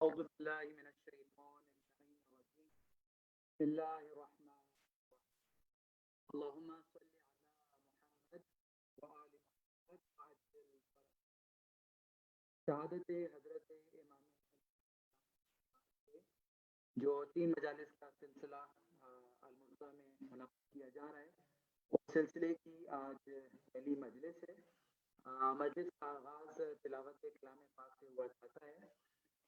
أعوذ بالله من الشيطان اللعين الرجيم بسم الله الرحمن الرحيم اللهم صل على محمد وآل محمد وعجل شہادت حضرت امام جو 3 مجالس کا سلسلہ المرتضیٰ میں منعقد کیا جا رہا ہے، اس سلسلے کی آج پہلی مجلس ہے۔ مجلس کا آغاز تلاوت کلام پاک سے ہوا جاتا ہے۔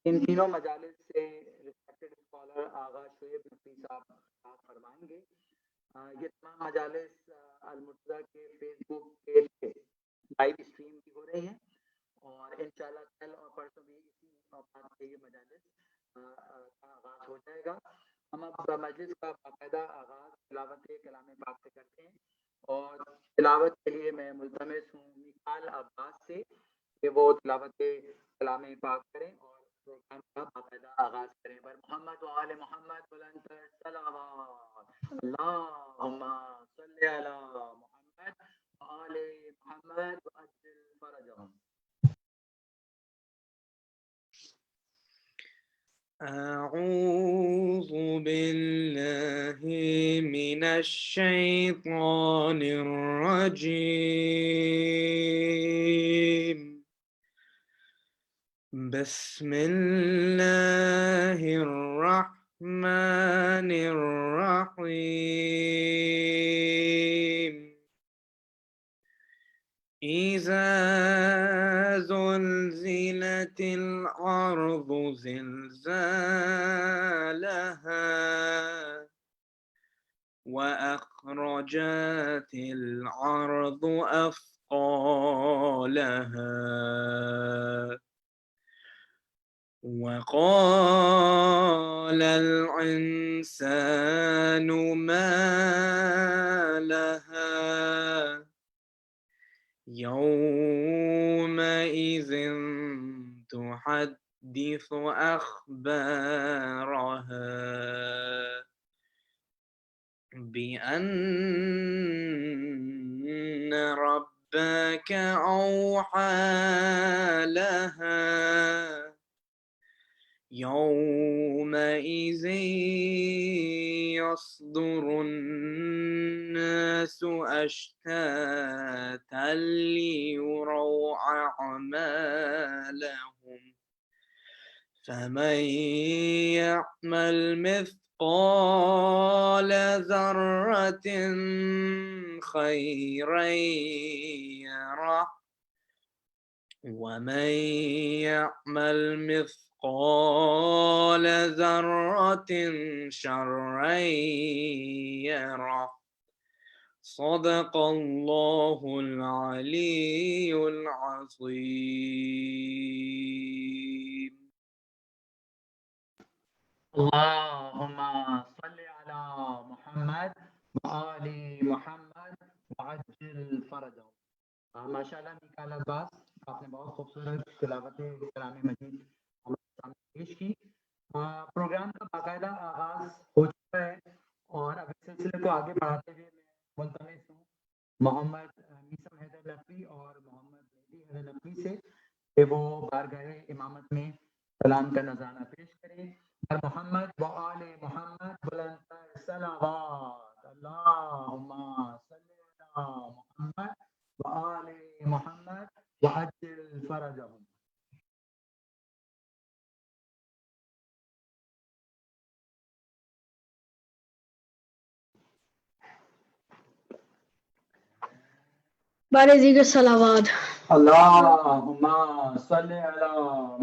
ان تینوں مجالس سے ریسپیکٹڈ اسکالر آغا شعیب نقوی صاحب بات فرمائیں گے۔ یہ تمام مجالس المرتضیٰ کے فیس بک پیج پہ لائیو اسٹریم بھی ہو رہی ہیں اور انشاءاللہ کل اور پرسوں بھی اسی اوقات پہ یہ مجالس کا آغاز ہو جائے گا۔ ہم اب مجلس کا باقاعدہ آغاز تلاوت کلام پاک سے کرتے ہیں اور تلاوت کے لیے میں ملتمس ہوں میکال عباس سے کہ وہ تلاوت کلام پاک کریں اور پروگرام کا باقاعدہ آغاز کریں۔ پر محمد و آل محمد بلند تر صلوات، اللہم صلی علی محمد و آل محمد وعجل فرجہم۔ أعوذ بالله من الشيطان الرجيم بسم الله الرحمن الرحيم إذا زلزلت الأرض زلزالها وأخرجت الأرض أثقالها وقال الإنسان ما لها يومئذ تحدث أخبارها بأن ربك أوحى لها يومئذ يصدر الناس أشتاتا ليروا أعمالهم فمن يعمل مثقال ذرة خيرا يره ومن يعمل مثقال ذرة شرا يره صدق الله العلي العظيم۔ اللهم صل على محمد وآل محمد وعجل فرجہم۔ ماشاءاللہ میکال عباس، آپ نے بہت خوبصورت تلاوت کلام مجید ہمارے سامنے پیش کی۔ پروگرام کا باقاعدہ آغاز ہو چکا ہے اور اب اس سلسلے کو آگے بڑھاتے ہوئے میں ملتمس ہوں محمد میثم حیدر لکھوی اور محمد مہدی حیدر لکھوی سے کہ وہ بارگاہ امامت میں کلام کا نذرانہ پیش کریں۔ پر محمد و آل محمد بلند تر صلوات، اللہم صلی علی محمد وآل محمد وعجل فرجہم۔ بارے دیگر صلوات، اللہم صلی علی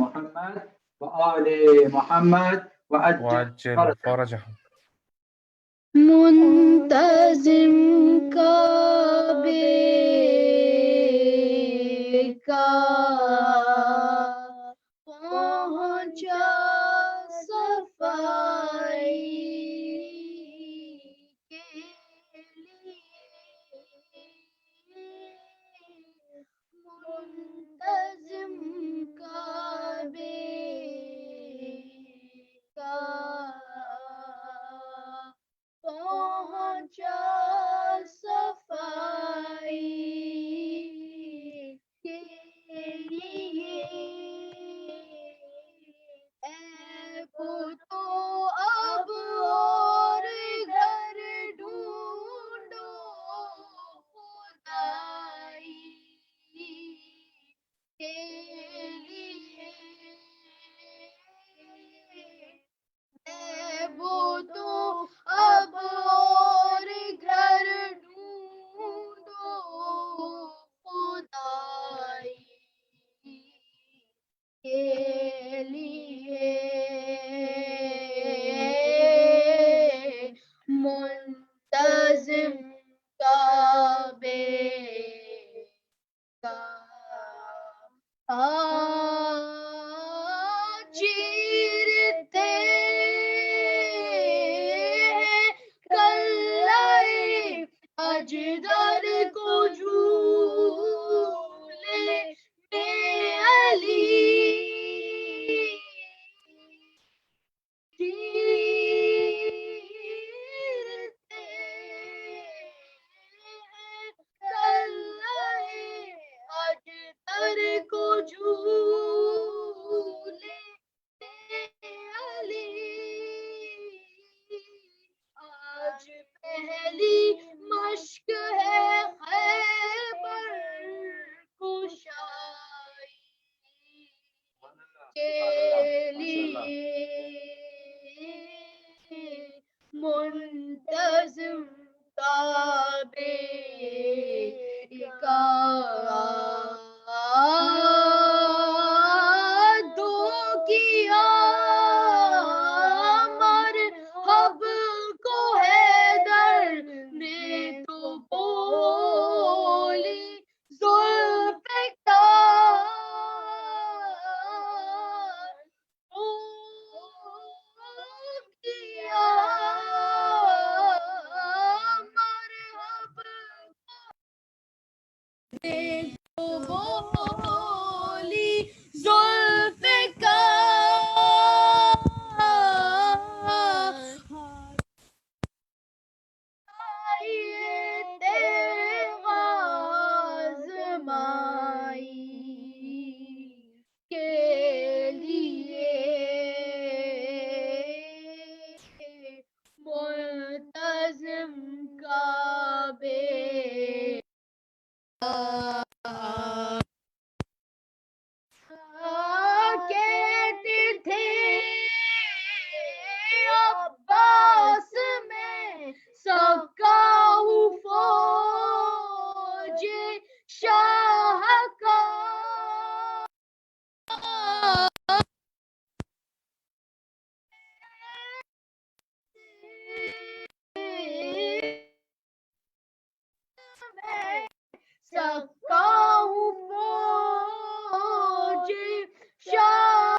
محمد وآل محمد وعجل فرجہم۔ منتظم کعبے کا پہنچا صفائی کے لیے، منتظم کعبے کا پہنچا صفائی کے لیے۔ لیے منتظم کعبے کا چیرتے ہیں کلائے اجدر کو جھولے میں علی چیرتے ہیں کلائے اجدر کو جھولے علی آج پہلی مشق ہے خیبر کشائی کے لیے منتظم کعبے کا دو کیا مرحب کو حیدر نے تو بولی ذوالفقار او کیا مرحب نے تو بولی ذوالفقار تیرے آزمائی کے لیے منتظم کعبے کہتے تھے عباس میں سکا ہوں فوج شاہ کا سکا ہوں فوج شاہ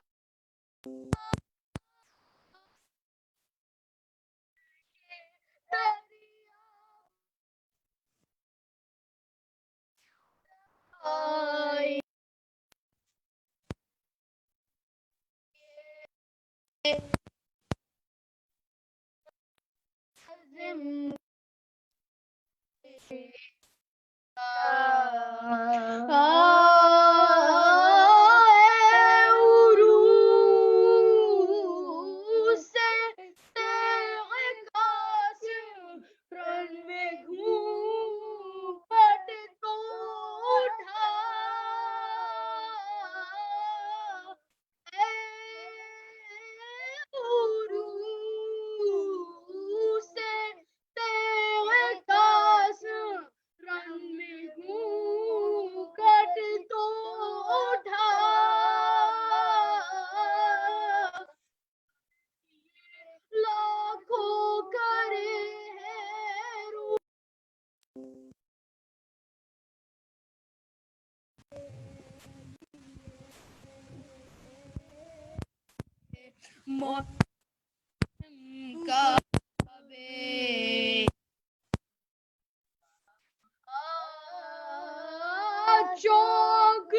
چونک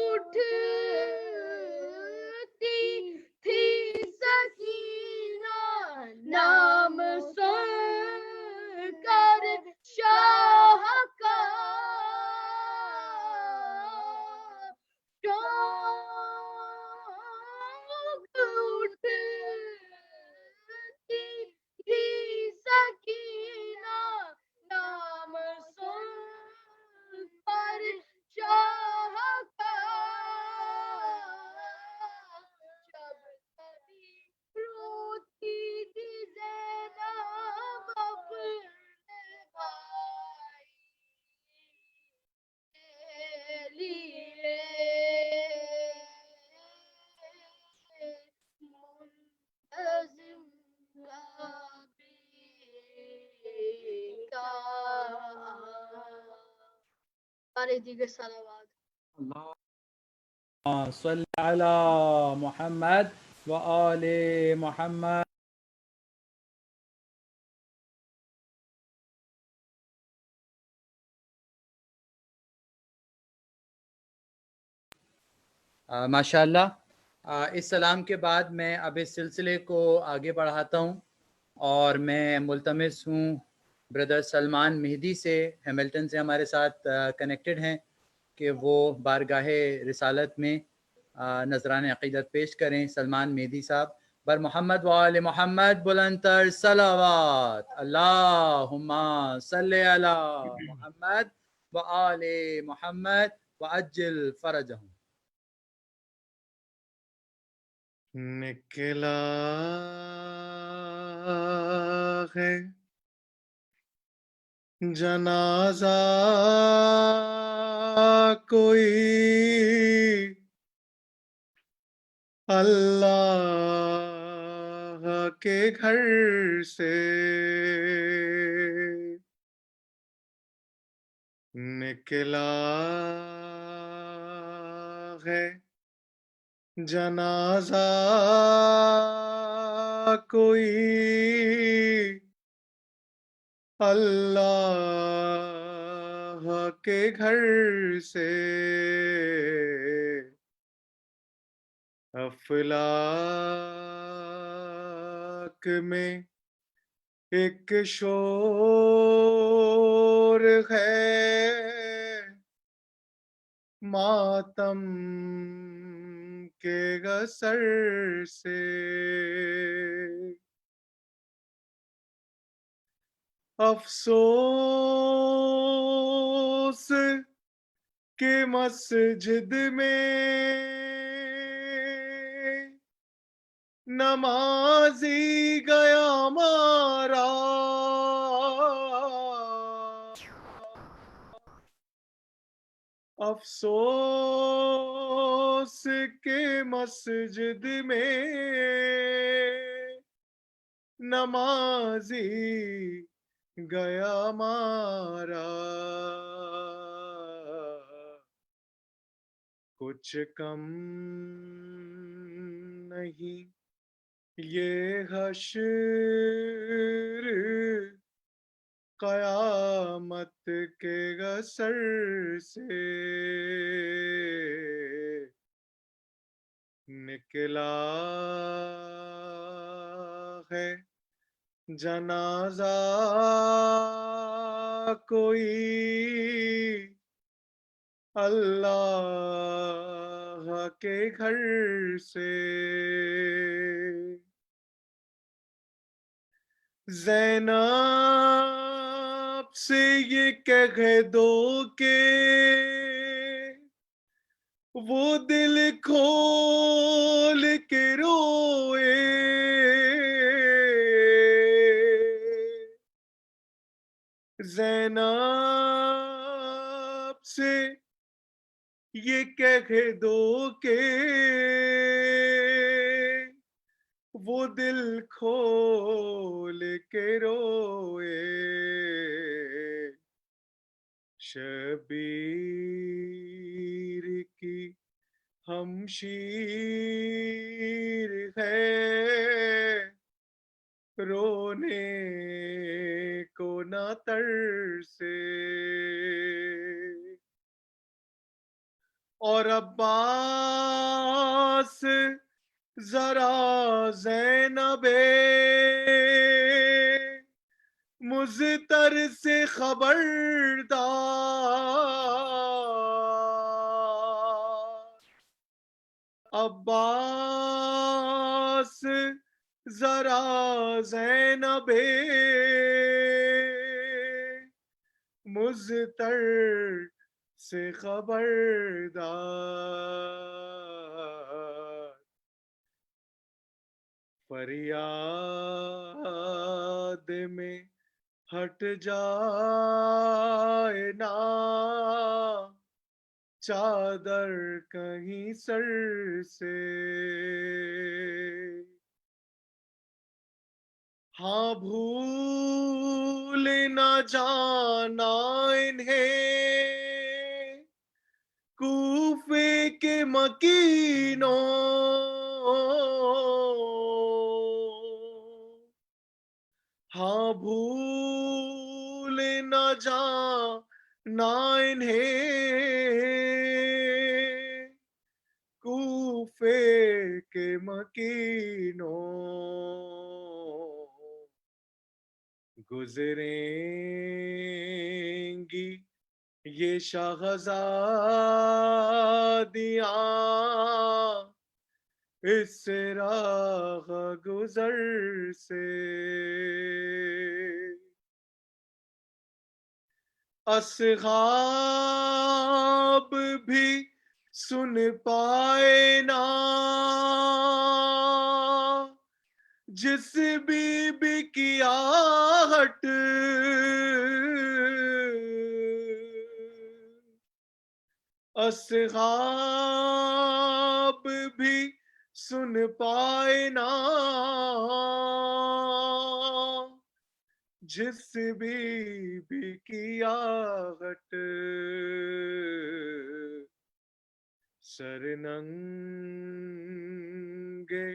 اٹھتی تھی سکینہ نام سن کر شاہ کا چونک اٹھتی سارے دیگر صلوات. اللهم صل على محمد وآل محمد. ماشاء اللہ. اس سلام کے بعد میں اب اس سلسلے کو آگے بڑھاتا ہوں اور میں ملتمس ہوں بردر سلمان مہدی سے، ہیملٹن سے ہمارے ساتھ کنیکٹڈ ہیں، کہ وہ بارگاہ رسالت میں نذران عقیدت پیش کریں. سلمان مہدی صاحب، بر محمد و آل محمد بلندتر صلوات. اللہم صلی علی محمد و آل محمد وعجل فرجہم. نکلا ہے جنازہ کوئی اللہ کے گھر سے، نکلا ہے جنازہ کوئی اللہ کے گھر سے، افلاک میں ایک شور ہے ماتم کے غسر سے، افسوس کہ مسجد میں نمازی گیا مارا، افسوس کہ مسجد میں نمازی گیا مارا، کچھ کم نہیں یہ حشر قیامت کے غسر سے، نکلا ہے جنازہ کوئی اللہ کے گھر سے، زینب سے یہ کہہ دو کہ وہ دل کھول کے روئے، زینب سے یہ کہہ دو کہ وہ دل کھول کے روئے، شبیر کی ہمشیر ہے رونے کو نہ ترسے، اور عباس ذرا زینب مضطر سے خبردار، عباس ذرا زینب مضطر سے خبردار، فریاد میں ہٹ جائے نا چادر کہیں سر سے، ہاں بھول نہ جانا انہیں کے مکینوں ہاں بھول نہ جانا انہیں کوفے کے مکینوں گزریں گی یہ شہزادیاں اس راہ گزر سے اصحاب بھی سن پائے نا جس بی بی کی آہٹ اصحاب بھی سن پائے نا جس بی بی کی آہٹ سرننگے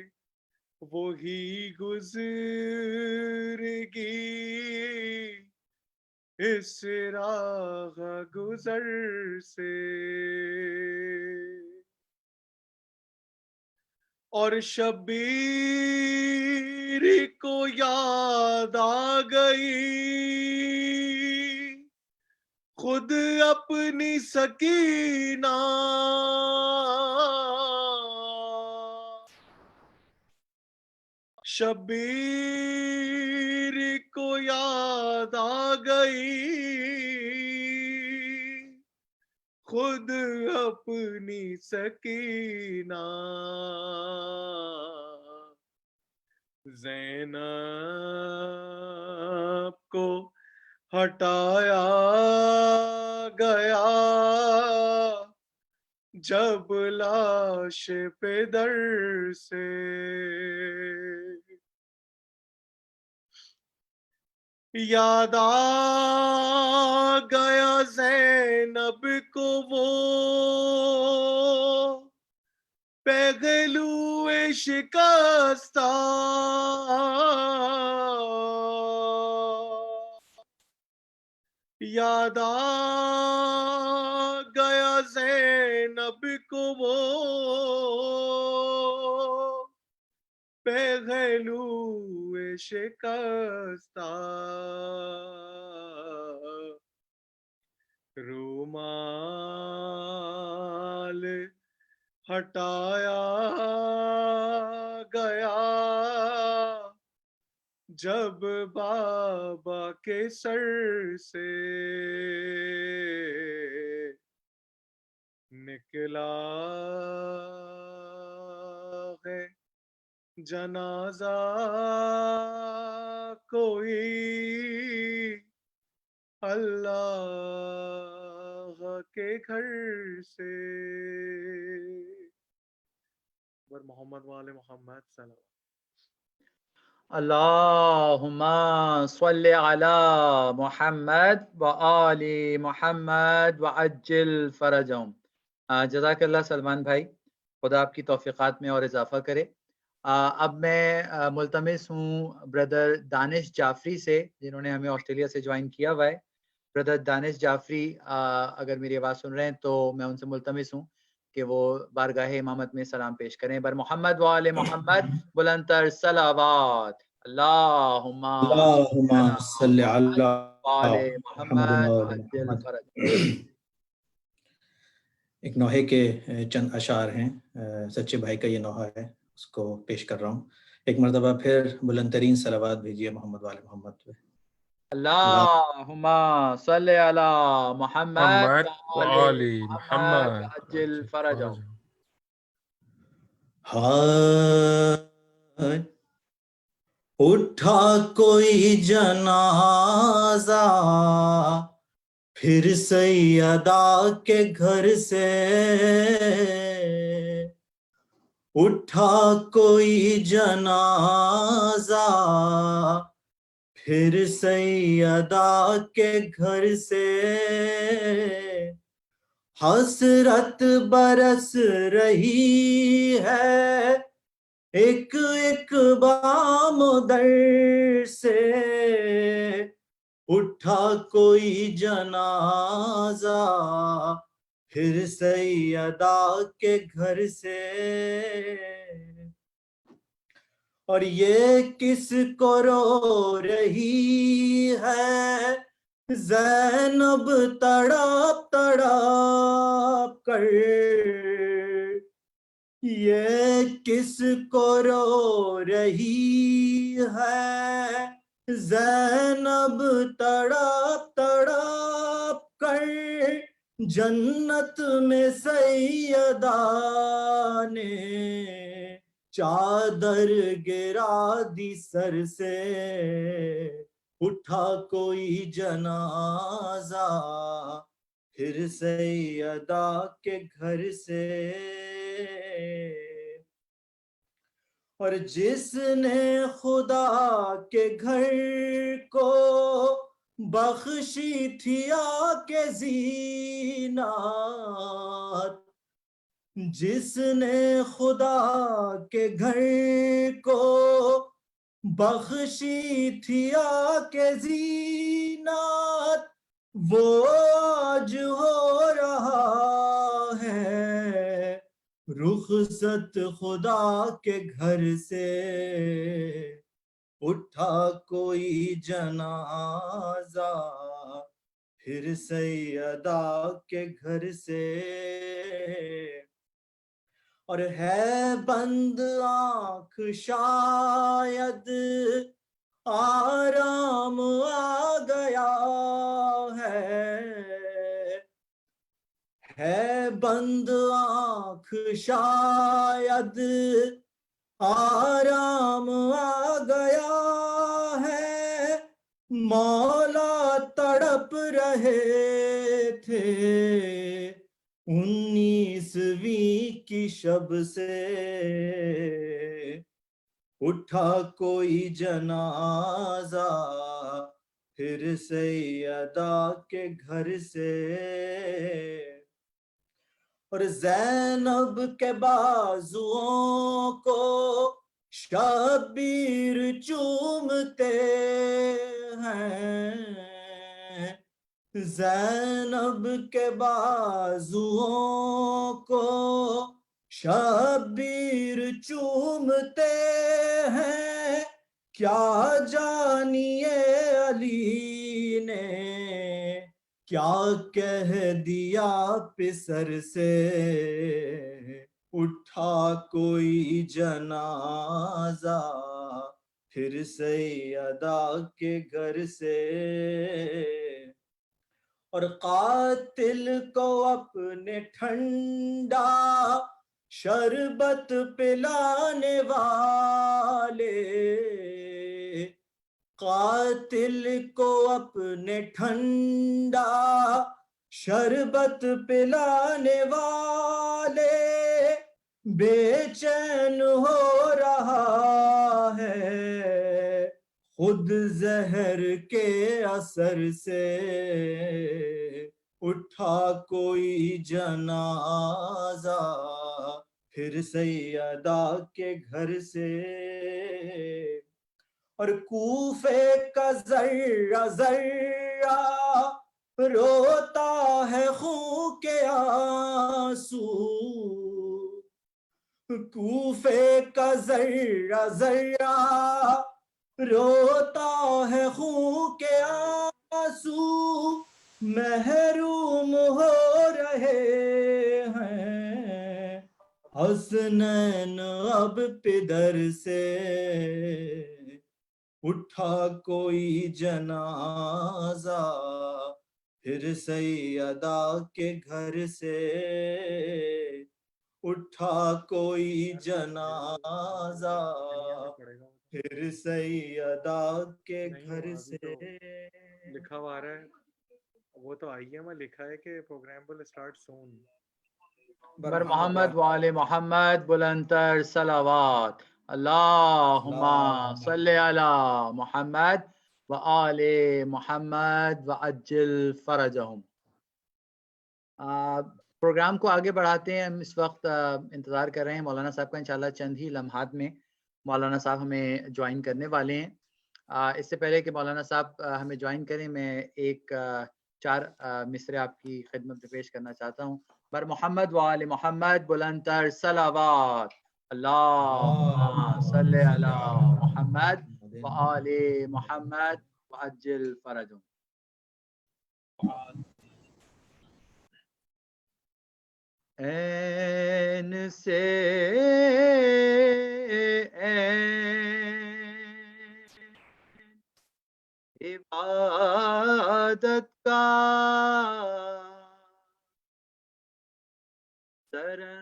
وہی گزر گی اس راہ گزر سے اور شبیر کو یاد آ گئی خود اپنی سکینہ شبیر کو یاد آ گئی خود اپنی سکینہ زینب کو ہٹایا گیا جب لاش پہ در سے یاد آ گیا زینب کو وہ پہلو شکستہ یاد آ گیا زینب کو وہ پہلو شکستہ رومال ہٹایا گیا جب بابا کے سر سے نکلا ہے جنازہ کوئی اللہ کے گھر سے محمد وآل محمد صلی اللہ اللہم صلی علی محمد وآل محمد وعجل فرجہم. جزاک اللہ سلمان بھائی، خدا آپ کی توفیقات میں اور اضافہ کرے. اب میں ملتمس ہوں بردر دانش جعفری سے، جنہوں نے ہمیں آسٹریلیا سے جوائن کیا ہوا ہے. بردر دانش جعفری اگر میری آواز سن رہے ہیں تو میں ان سے ملتمس ہوں کہ وہ بارگاہ امامت میں سلام پیش کریں. بر محمد وآل محمد بلندتر صلوات. اللہم صلی علی وآل محمد وعجل فرج. ایک نوحے کے چند اشعار ہیں، سچے بھائی کا یہ نوحہ ہے، اس کو پیش کر رہا ہوں. ایک مرتبہ پھر بلند ترین صلوات بھیجیے محمد وآل محمد پہ. اللہم صلی علی محمد وآل محمد وعجل فرجہم. اٹھا کوئی جنازہ پھر سیدہ کے گھر سے، اٹھا کوئی جنازہ پھر سیدہ کے گھر سے، حسرت برس رہی ہے ایک ایک بام در سے، اٹھا کوئی جنازہ پھر سیدہ کے گھر سے، اور یہ کس کو رو رہی ہے زینب تڑپ تڑپ کر، یہ کس کو رو رہی ہے زینب تڑپ تڑپ کر، جنت میں سیدہ نے چادر گرا دی سر سے، اٹھا کوئی جنازہ پھر سیدہ کے گھر سے، اور جس نے خدا کے گھر کو بخشی تھی آ کے زینت، جس نے خدا کے گھر کو بخشی تھی آ کے زینت، وہ آج ہو رہا ہے رخصت خدا کے گھر سے، اٹھا کوئی جنازہ پھر سیدہ کے گھر سے، اور ہے بند آنکھ شاید آرام آ گیا ہے بند آنکھ شاید آرام آ گیا ہے، مولا تڑپ رہے تھے 19ویں کی شب سے، اٹھا کوئی جنازہ پھر سیدہ کے گھر سے، اور زینب کے بازوؤں کو شبیر چومتے ہیں، زینب کے بازوؤں کو شبیر چومتے ہیں، کیا جانیے علی نے کیا کہہ دیا پسر سے، اٹھا کوئی جنازہ پھر سیدہ کے گھر سے، اور قاتل کو اپنے ٹھنڈا شربت پلانے والے، قاتل کو اپنے ٹھنڈا شربت پلانے والے، بے چین ہو رہا ہے خود زہر کے اثر سے، اٹھا کوئی جنازہ پھر سیدہ کے گھر سے، اور کوفے کا ذرہ ذرہ روتا ہے خون کے آنسو، کوفے کا ذرہ ذرہ روتا ہے خون کے آنسو، محروم ہو رہے ہیں حسنین اب پدر سے، اٹھا کوئی جنازہ پھر سیدہ کے گھر سے، اٹھا کوئی جنازہ پھر سیدہ کے گھر سے، لکھا ہوا آ رہا ہے، وہ تو آئی ہے میں لکھا ہے کہ پروگرام ول اسٹارٹ سون، بر محمد وآل محمد بلندتر صلوات، اللہم صلی علی محمد وآل محمد وعجل فرجہم۔ پروگرام کو آگے بڑھاتے ہیں. ہم اس وقت انتظار کر رہے ہیں مولانا صاحب کا. انشاءاللہ چند ہی لمحات میں مولانا صاحب ہمیں جوائن کرنے والے ہیں. اس سے پہلے کہ مولانا صاحب ہمیں جوائن کریں، میں ایک 4 مصرے آپ کی خدمت میں پیش کرنا چاہتا ہوں. بر محمد و آل محمد بلند تر صلوات. اللہم صلی علی محمد و آل محمد وعجل فرجهم. این سے عبادت کا سرانجام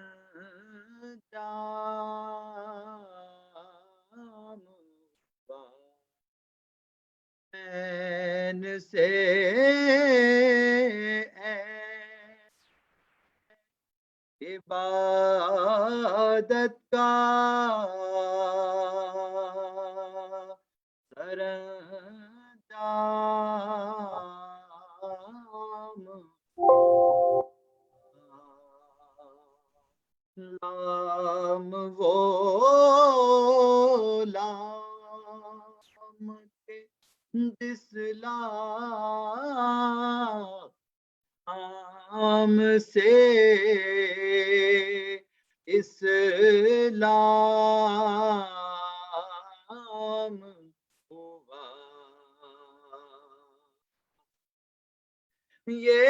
این سے عبادت کا سرانجام لام وہ لام کے اسلام سے اسلام ہوا. یہ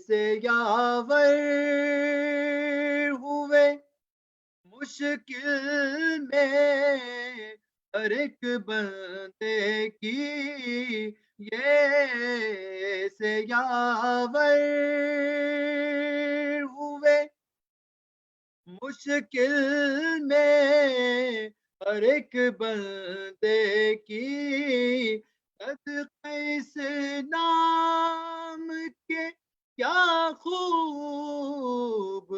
سے یاور ہوئے مشکل میں ہر ایک بندے کی، یہ سے یاور ہوئے مشکل میں ہر ایک بندے کی. صدقہ اس نام کے کیا خوب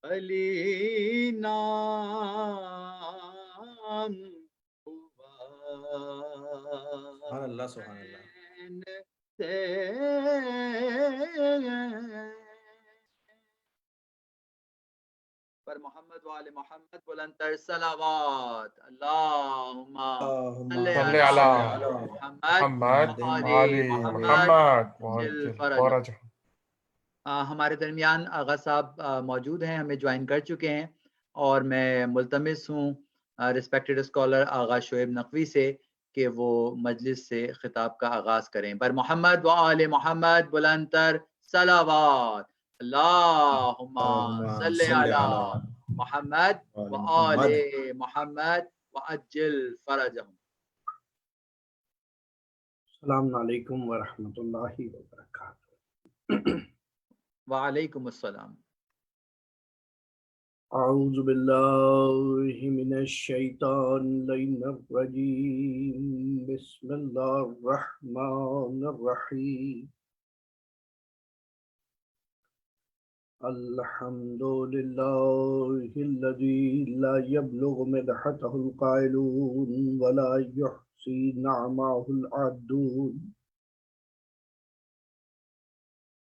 علی نام ہوا. سبحان اللہ سبحان اللہ. پر محمد و آل محمد بلند تر صلوات. اللہم صلی صلی علی علی محمد و آل محمد جل فرج. ہمارے درمیان آغا صاحب موجود ہیں، ہمیں جوائن کر چکے ہیں، اور میں ملتمس ہوں ریسپیکٹڈ اسکالر آغا شعیب نقوی سے کہ وہ مجلس سے خطاب کا آغاز کریں. بر محمد و آل محمد بلند تر صلوات. اللہم صلی علی محمد و آل محمد وعجل فرجهم. السلام علیکم ورحمۃ اللہ وبرکاتہ. وعلیکم السلام. اعوذ باللہ من الشیطان اللعین الرجیم. بسم اللہ الرحمن الرحیم. الحمد للہ الذی لا یبلغ مدحتہ القائلون ولا یحصی نعمہ العادون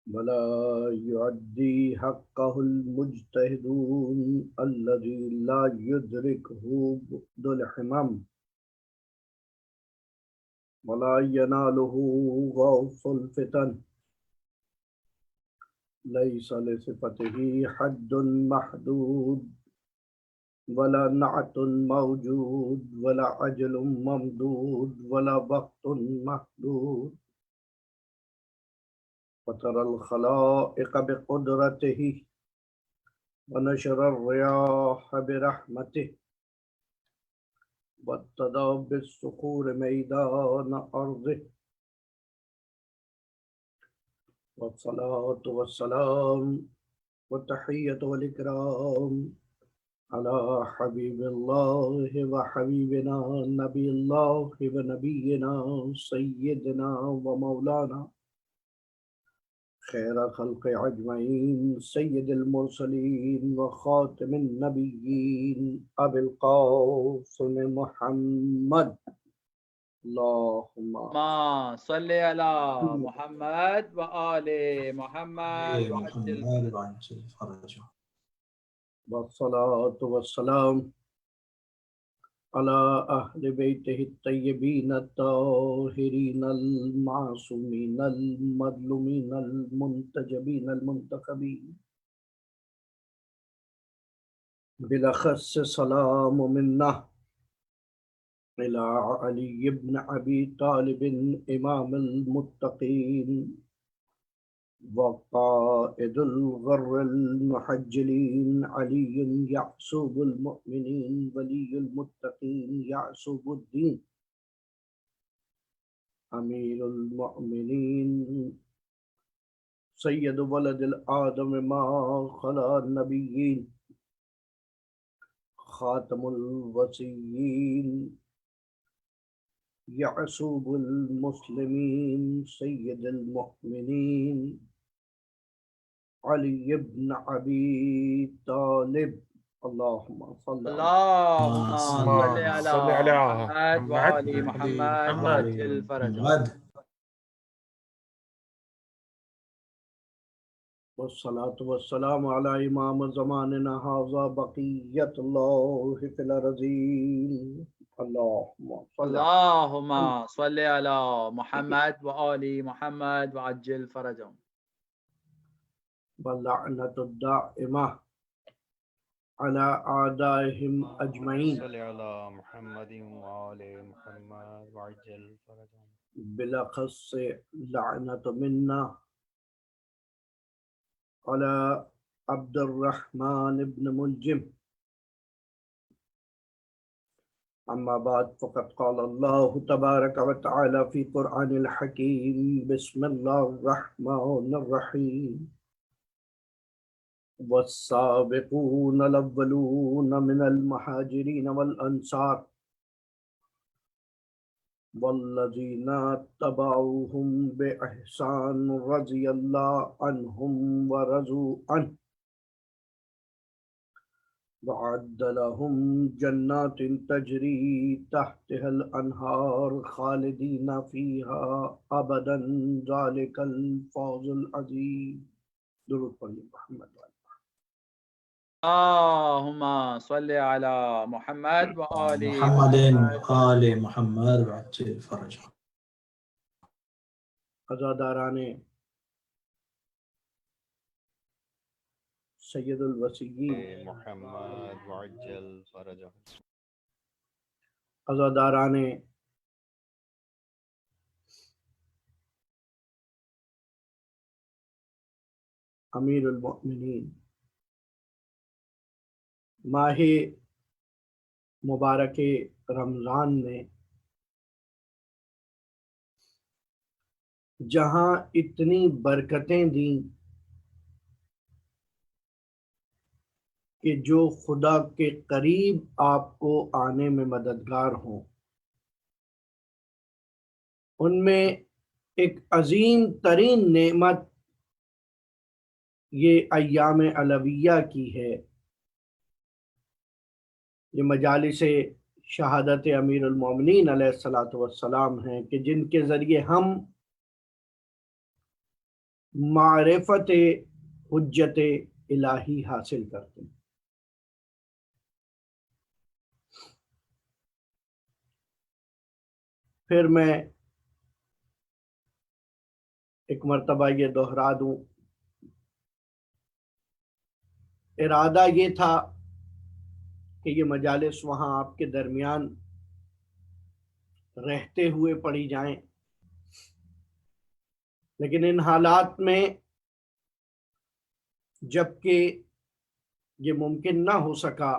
ولا يعدي حقه المجتهدون الذي لا يدركه بعد الحمم ولا يناله غوث الفتن. ليس لصفته حد محدود ولا نعت موجود ولا أجل ممدود ولا وقت محدود. وترى الخلائق بقدرته ونشر الرياح برحمته وابتدى بالصخور ميدان أرضه. والصلاة والسلام والتحية والإكرام على حبيب الله وحبيبنا نبي الله ونبينا سيدنا ومولانا خير خلق أجمعين سيد المرسلين وخاتم النبيين أبي القاسم محمد اللهم ما صل على محمد وآل محمد وعجل محمد وعجل فرجه. والصلاة والسلام على أهل بيته الطيبين الطاهرين المعصومين المظلومين المنتجبين المنتخبين. بالأخص سلام منا إلى علي بن أبي طالب إمام المتقين وقائد الغر المحجلين، علي يعصوب المؤمنين ولي المتقين يعصوب الدين، أمير المؤمنين سيد ولد الآدم ما خلا النبيين، خاتم الوصيين يعصوب المسلمين، سيد المؤمنين علي بن أبي طالب. اللهم صل على اللهم صل اللهم صل على على محمد وآل محمد محمد وعجل فرجه. محمد. والصلاة والسلام على إمام زماننا هذا بقية الله في الأرضين. اللهم صل على اللهم صل على محمد وآل محمد وعجل فرجهم. واللعنة الدائمة على أعدائهم أجمعين صل على محمد وآل محمد وعجل فرجهم. بالأخص لعنة منا على عبد الرحمن بن ملجم. أما بعد فقد قال الله تبارك وتعالى في قرآن الحكيم: بسم الله الرحمن الرحيم. والسابقون الأولون من المهاجرين والأنصار والذين اتبعوهم بإحسان رضي الله عنهم ورضوا عنه وأعد لهم جنات تجري تحتها الأنهار خالدين فيها أبدا ذلك الفوز العظيم. درود پڑھیے محمد والے. اللهم صل على محمد وآل محمد محمد وآل محمد وعجل فرجه. عزاداران سید الوصیین، محمد وعجل فرجهم. عزاداران امیر المؤمنین، ماہ مبارک رمضان میں جہاں اتنی برکتیں دیں کہ جو خدا کے قریب آپ کو آنے میں مددگار ہوں، ان میں ایک عظیم ترین نعمت یہ ایام علویہ کی ہے، یہ مجالس شہادت امیر المومنین علیہ الصلاۃ والسلام ہیں کہ جن کے ذریعے ہم معرفت حجت الہی حاصل کرتے ہیں۔ پھر میں ایک مرتبہ یہ دوہرا دوں، ارادہ یہ تھا کہ یہ مجالس وہاں آپ کے درمیان رہتے ہوئے پڑھی جائیں، لیکن ان حالات میں جب کہ یہ ممکن نہ ہو سکا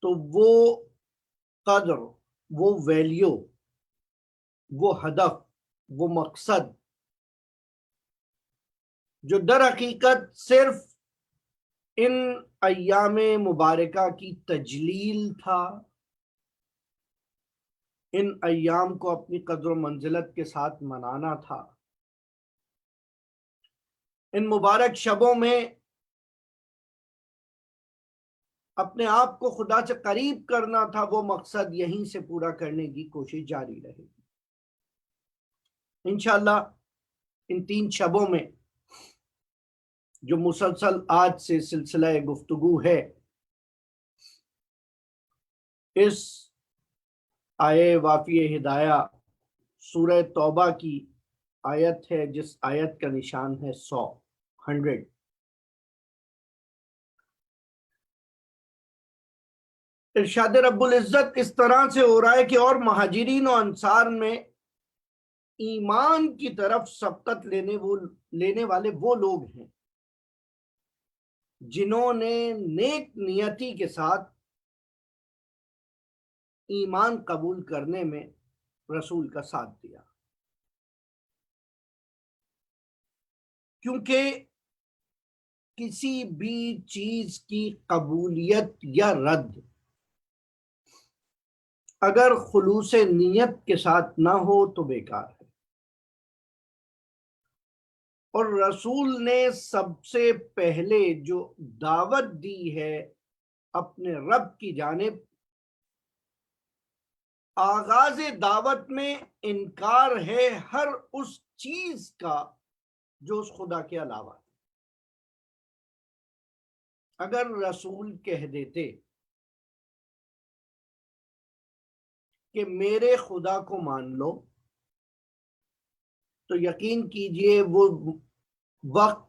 تو وہ قدر، وہ ویلیو، وہ ہدف، وہ مقصد جو در حقیقت صرف ان ایام مبارکہ کی تجلیل تھا، ان ایام کو اپنی قدر و منزلت کے ساتھ منانا تھا، ان مبارک شبوں میں اپنے آپ کو خدا سے قریب کرنا تھا، وہ مقصد یہیں سے پورا کرنے کی کوشش جاری رہے گی انشاءاللہ۔ ان 3 شبوں میں جو مسلسل آج سے سلسلہ گفتگو ہے، اس آیے وافی ہدایہ سورہ توبہ کی آیت ہے، جس آیت کا نشان ہے 100۔ ارشاد رب العزت اس طرح سے ہو رہا ہے کہ اور مہاجرین و انصار میں ایمان کی طرف سبقت لینے والے وہ لوگ ہیں جنہوں نے نیک نیتی کے ساتھ ایمان قبول کرنے میں رسول کا ساتھ دیا، کیونکہ کسی بھی چیز کی قبولیت یا رد اگر خلوص نیت کے ساتھ نہ ہو تو بیکار ہے، اور رسول نے سب سے پہلے جو دعوت دی ہے اپنے رب کی جانب، آغاز دعوت میں انکار ہے ہر اس چیز کا جو اس خدا کے علاوہ ہے۔ اگر رسول کہہ دیتے کہ میرے خدا کو مان لو، تو یقین کیجئے وہ وقت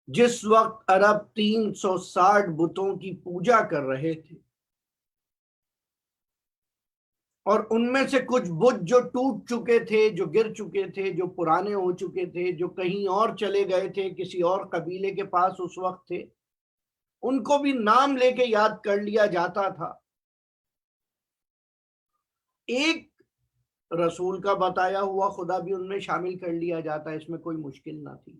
جس وقت عرب 360 بتوں کی پوجا کر رہے تھے، اور ان میں سے کچھ بت جو ٹوٹ چکے تھے، جو گر چکے تھے، جو پرانے ہو چکے تھے، جو کہیں اور چلے گئے تھے، کسی اور قبیلے کے پاس اس وقت تھے، ان کو بھی نام لے کے یاد کر لیا جاتا تھا۔ ایک رسول کا بتایا ہوا خدا بھی ان میں شامل کر لیا جاتا، اس میں کوئی مشکل نہ تھی۔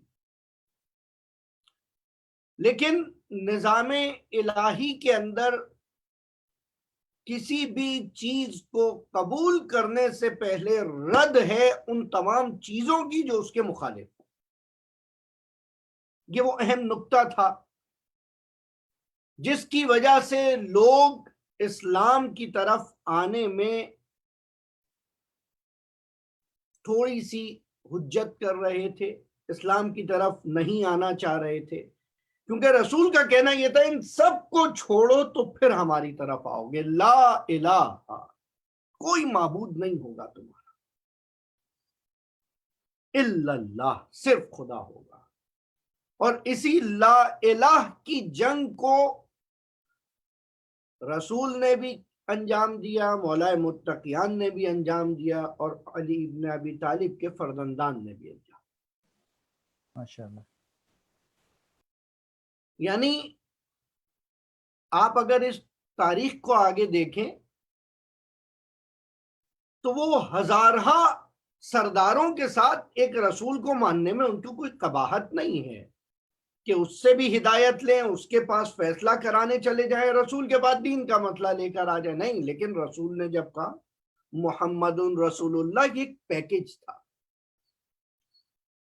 لیکن نظام الہی کے اندر کسی بھی چیز کو قبول کرنے سے پہلے رد ہے ان تمام چیزوں کی جو اس کے مخالف ہیں۔ یہ وہ اہم نقطہ تھا جس کی وجہ سے لوگ اسلام کی طرف آنے میں تھوڑی سی حجت کر رہے تھے، اسلام کی طرف نہیں آنا چاہ رہے تھے، کیونکہ رسول کا کہنا یہ تھا ان سب کو چھوڑو تو پھر ہماری طرف آؤ گے۔ لا الہ، کوئی معبود نہیں ہوگا تمہارا، الا اللہ، صرف خدا ہوگا۔ اور اسی لا الہ کی جنگ کو رسول نے بھی انجام دیا، مولا متقیان نے بھی انجام دیا، اور علی ابن ابی طالب کے فرزندان نے بھی انجام دیا۔ ماشاءاللہ۔ یعنی آپ اگر اس تاریخ کو آگے دیکھیں تو وہ ہزارہ سرداروں کے ساتھ ایک رسول کو ماننے میں ان کو کوئی قباحت نہیں ہے کہ اس سے بھی ہدایت لیں، اس کے پاس فیصلہ کرانے چلے جائیں، رسول کے بعد دین کا مسئلہ لے کر آ جائیں، نہیں۔ لیکن رسول نے جب کہا محمد رسول اللہ، یہ ایک پیکج تھا،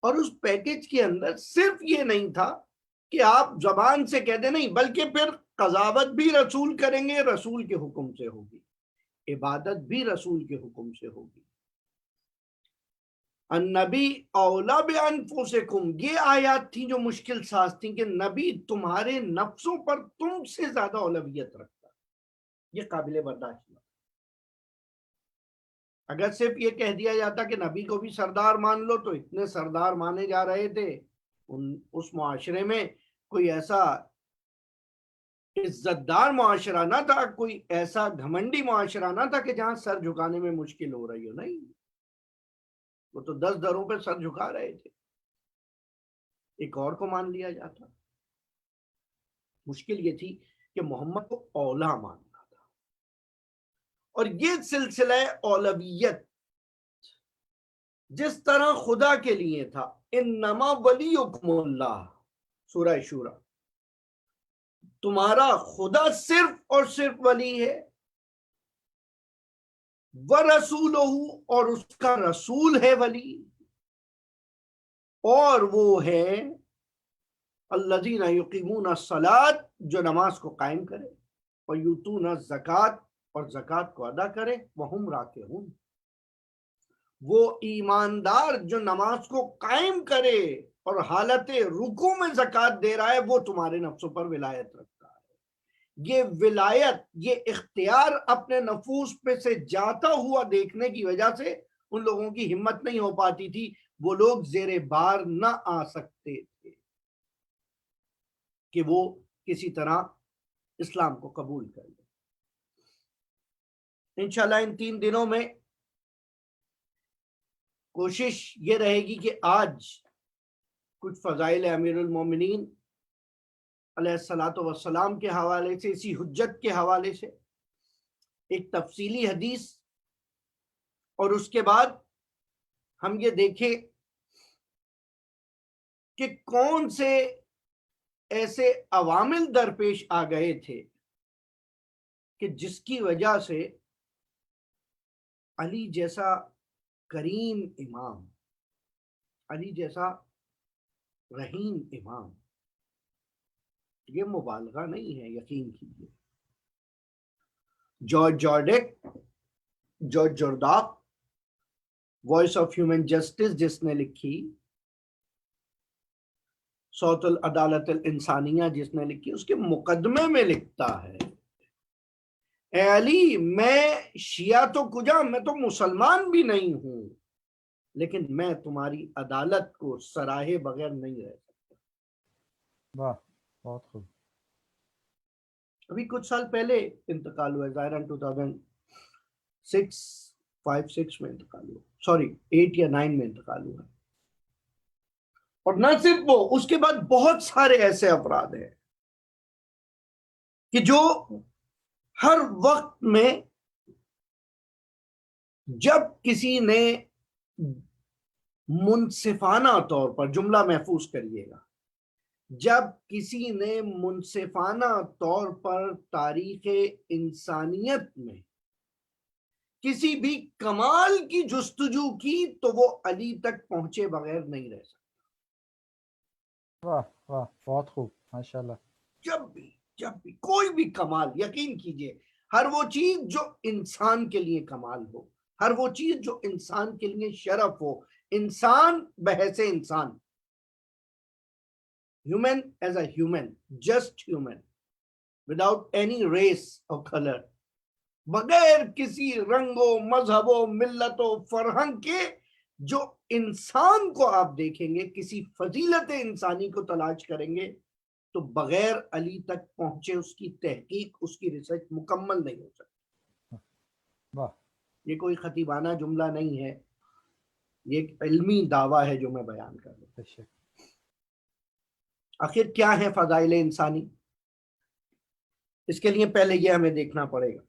اور اس پیکج کے اندر صرف یہ نہیں تھا کہ آپ زبان سے کہہ دیں، نہیں، بلکہ پھر قضاوت بھی رسول کریں گے، رسول کے حکم سے ہوگی، عبادت بھی رسول کے حکم سے ہوگی۔ النبی اولا بانفسکم، یہ آیات تھیں جو مشکل ساز تھیں کہ نبی تمہارے نفسوں پر تم سے زیادہ اولویت رکھتا، یہ قابل برداشت نہیں۔ اگر صرف یہ کہہ دیا جاتا کہ نبی کو بھی سردار مان لو، تو اتنے سردار مانے جا رہے تھے اس معاشرے میں، کوئی ایسا عزت دار معاشرہ نہ تھا، کوئی ایسا گھمنڈی معاشرہ نہ تھا کہ جہاں سر جھکانے میں مشکل ہو رہی ہو، نہیں، وہ تو 10 دروں پہ سر جھکا رہے تھے، ایک اور کو مان لیا جاتا۔ مشکل یہ تھی کہ محمد کو اولا ماننا تھا، اور یہ سلسلہ اولویت جس طرح خدا کے لیے تھا، انما ولیکم اللہ، سورہ شورى، تمہارا خدا صرف اور صرف ولی ہے، وَرَسُولُهُ، اور اس کا رسول ہے ولی، اور وہ ہے الذین یقیمون الصلاۃ، جو نماز کو قائم کرے، اور یؤتون الزکات، اور زکات کو ادا کرے، وہم راکعون، وہ ایماندار جو نماز کو قائم کرے اور حالت رکوع میں زکات دے رہا ہے، وہ تمہارے نفسوں پر ولایت رکھتا ہے۔ یہ ولایت، یہ اختیار اپنے نفوس پہ سے جاتا ہوا دیکھنے کی وجہ سے ان لوگوں کی ہمت نہیں ہو پاتی تھی، وہ لوگ زیر بار نہ آ سکتے تھے کہ وہ کسی طرح اسلام کو قبول کر لیں۔ انشاءاللہ ان 3 دنوں میں کوشش یہ رہے گی کہ آج کچھ فضائل امیر المومنین علیہ الصلاۃ والسلام کے حوالے سے، اسی حجت کے حوالے سے ایک تفصیلی حدیث، اور اس کے بعد ہم یہ دیکھیں کہ کون سے ایسے عوامل درپیش آ گئے تھے کہ جس کی وجہ سے علی جیسا کریم امام، علی جیسا رحیم امام، یہ مبالغہ نہیں ہے، یقین کیجیے۔ George Jordac, George Jordac, voice of human justice جس نے لکھی، صوت العدالت الانسانیہ جس نے لکھی، اس کے مقدمے میں لکھتا ہے، اے علی، میں شیعہ تو کجا، میں تو مسلمان بھی نہیں ہوں، لیکن میں تمہاری عدالت کو سراہے بغیر نہیں رہ سکتا۔ واہ، بہت خوب۔ ابھی کچھ سال پہلے انتقال ہوا ہے، ظاہراً 2006 میں انتقال ہوا، سوری 8 یا 9 میں انتقال ہوا ہے۔ اور نہ صرف وہ، اس کے بعد بہت سارے ایسے افراد ہیں کہ جو ہر وقت میں جب کسی نے منصفانہ طور پر، جملہ محفوظ کریے گا، جب کسی نے منصفانہ طور پر تاریخ انسانیت میں کسی بھی کمال کی جستجو کی تو وہ علی تک پہنچے بغیر نہیں رہ سکتا۔ واہ واہ، بہت خوب، ماشاءاللہ۔ جب بھی کوئی بھی کمال، یقین کیجئے، ہر وہ چیز جو انسان کے لیے کمال ہو، ہر وہ چیز جو انسان کے لیے شرف ہو، انسان بحیث انسان، human as a human, just human, without any race or color، بغیر کسی رنگ و مذہب و ملت و فرہنگ کے، جو انسان کو آپ دیکھیں گے، کسی فضیلت انسانی کو تلاش کریں گے تو بغیر علی تک پہنچے اس کی تحقیق، اس کی ریسرچ مکمل نہیں ہو سکتی۔ واہ، یہ کوئی خطیبانہ جملہ نہیں ہے، یہ ایک علمی دعویٰ ہے جو میں بیان کر رہا ہوں۔ بے شک۔ آخر کیا ہے فضائل انسانی؟ اس کے لیے پہلے یہ ہمیں دیکھنا پڑے گا۔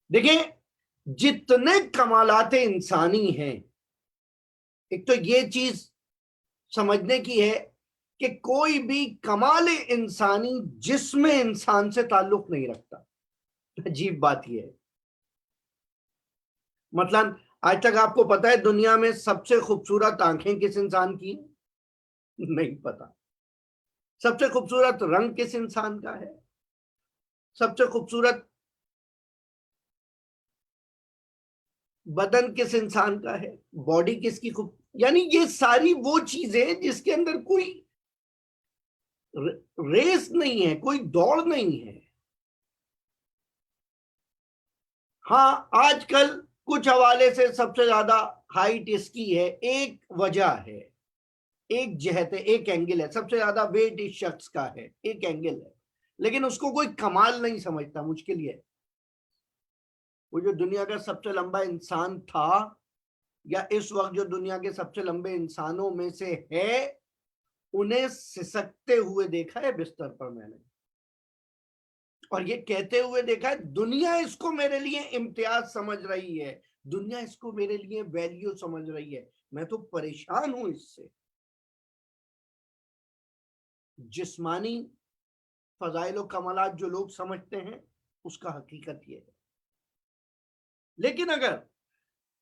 دیکھیں، جتنے کمالات انسانی ہیں، ایک تو یہ چیز سمجھنے کی ہے کہ کوئی بھی کمال انسانی جسم انسان سے تعلق نہیں رکھتا۔ عجیب بات یہ ہے، مثلا آج تک آپ کو پتا ہے دنیا میں سب سے خوبصورت آنکھیں کس انسان کی ہیں؟ نہیں پتا۔ سب سے خوبصورت رنگ کس انسان کا ہے؟ سب سے خوبصورت بدن کس انسان کا ہے؟ باڈی کس کی یعنی یہ ساری وہ چیزیں جس کے اندر کوئی ریس نہیں ہے، کوئی دوڑ نہیں ہے۔ ہاں، آج کل کچھ حوالے سے سب سے زیادہ ہائٹ اس کی ہے، ایک وجہ ہے، ایک جہت ہے، ایک اینگل ہے، سب سے زیادہ ویٹ اس شخص کا ہے، ایک اینگل ہے، لیکن اس کو کوئی کمال نہیں سمجھتا، مشکل یہ ہے۔ وہ جو دنیا کا سب سے لمبا انسان تھا یا اس وقت جو دنیا کے سب سے لمبے انسانوں میں سے ہے، انہیں سسکتے ہوئے دیکھا ہے بستر پر میں نے، اور یہ کہتے ہوئے دیکھا ہے دنیا اس کو میرے لیے امتیاز سمجھ رہی ہے، دنیا اس کو میرے لیے ویلیو سمجھ رہی ہے، میں تو پریشان ہوں اس سے۔ جسمانی فضائل و کمالات جو لوگ سمجھتے ہیں اس کا حقیقت یہ ہے۔ لیکن اگر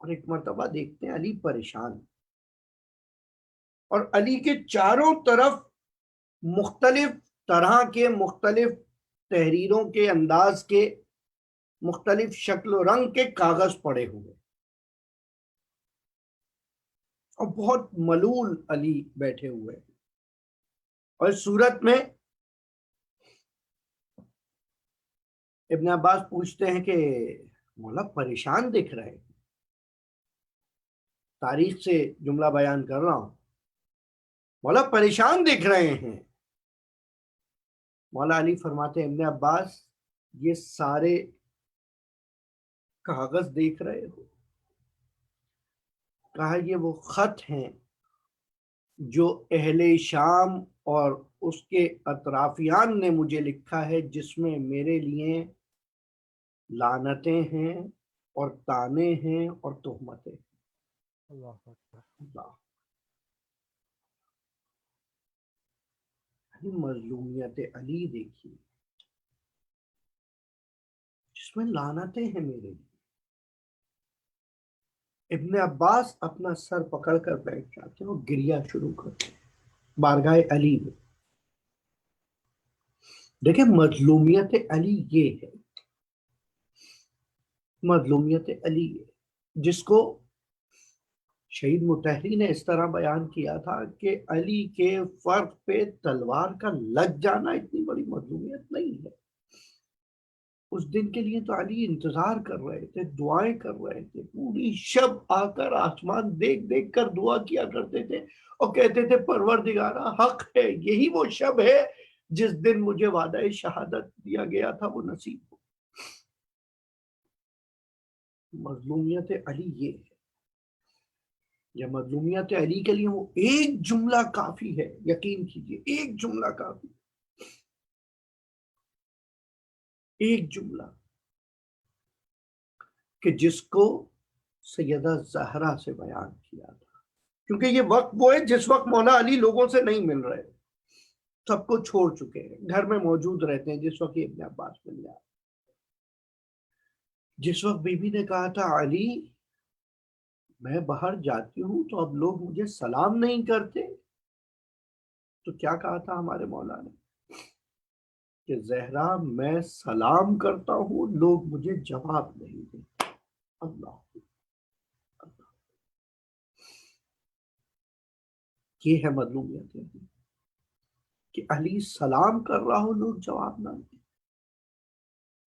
اور ایک مرتبہ دیکھتے ہیں علی پریشان، اور علی کے چاروں طرف مختلف طرح کے، مختلف تحریروں کے انداز کے، مختلف شکل و رنگ کے کاغذ پڑے ہوئے، اور بہت ملول علی بیٹھے ہوئے، اور اس صورت میں ابن عباس پوچھتے ہیں کہ مولا پریشان دکھ رہے، تاریخ سے جملہ بیان کر رہا ہوں، مولا پریشان دکھ رہے ہیں۔ مولا علی فرماتے ہیں ابن عباس یہ سارے کاغذ دیکھ رہے ہو؟ کہا یہ وہ خط ہیں جو اہل شام اور اس کے اطرافیان نے مجھے لکھا ہے، جس میں میرے لیے لعنتیں ہیں اور طعنے ہیں اور تہمتیں۔ اللہ اکبر۔ اللہ، مظلومیت علی دیکھیے، جس میں لعنتیں ہیں میرے لیے۔ ابن عباس اپنا سر پکڑ کر بیٹھ جاتے ہیں اور گریہ شروع کرتے ہیں بارگاہ علی میں۔ دیکھیں مظلومیت علی یہ ہے، مظلومیت علی ہے جس کو شہید مطہری نے اس طرح بیان کیا تھا کہ علی کے فرق پہ تلوار کا لگ جانا اتنی بڑی مظلومیت نہیں ہے۔ اس دن کے لیے تو علی انتظار کر رہے تھے، دعائیں کر رہے تھے، پوری شب آ کر آسمان دیکھ دیکھ کر دعا کیا کرتے تھے اور کہتے تھے پروردگارا حق ہے، یہی وہ شب ہے جس دن مجھے وعدہ شہادت دیا گیا تھا وہ نصیب ہو۔ مظلومیت علی یہ ہے، یا مظلومیت علی کے لیے وہ ایک جملہ کافی ہے، یقین کیجئے ایک جملہ کافی، ایک جملہ کہ جس کو سیدہ زہرا سے بیان کیا تھا، کیونکہ یہ وقت وہ ہے جس وقت مولا علی لوگوں سے نہیں مل رہے، سب کو چھوڑ چکے ہیں، گھر میں موجود رہتے ہیں جس وقت یہ ابن عباس مل جائے۔ جس وقت بی بی نے کہا تھا علی میں باہر جاتی ہوں تو اب لوگ مجھے سلام نہیں کرتے، تو کیا کہا تھا ہمارے مولا نے کہ زہرا میں سلام کرتا ہوں لوگ مجھے جواب نہیں دیتے۔ اللہ، یہ ہے مظلومیت علی کہ علی سلام کر رہا ہو لوگ جواب نہ دیں،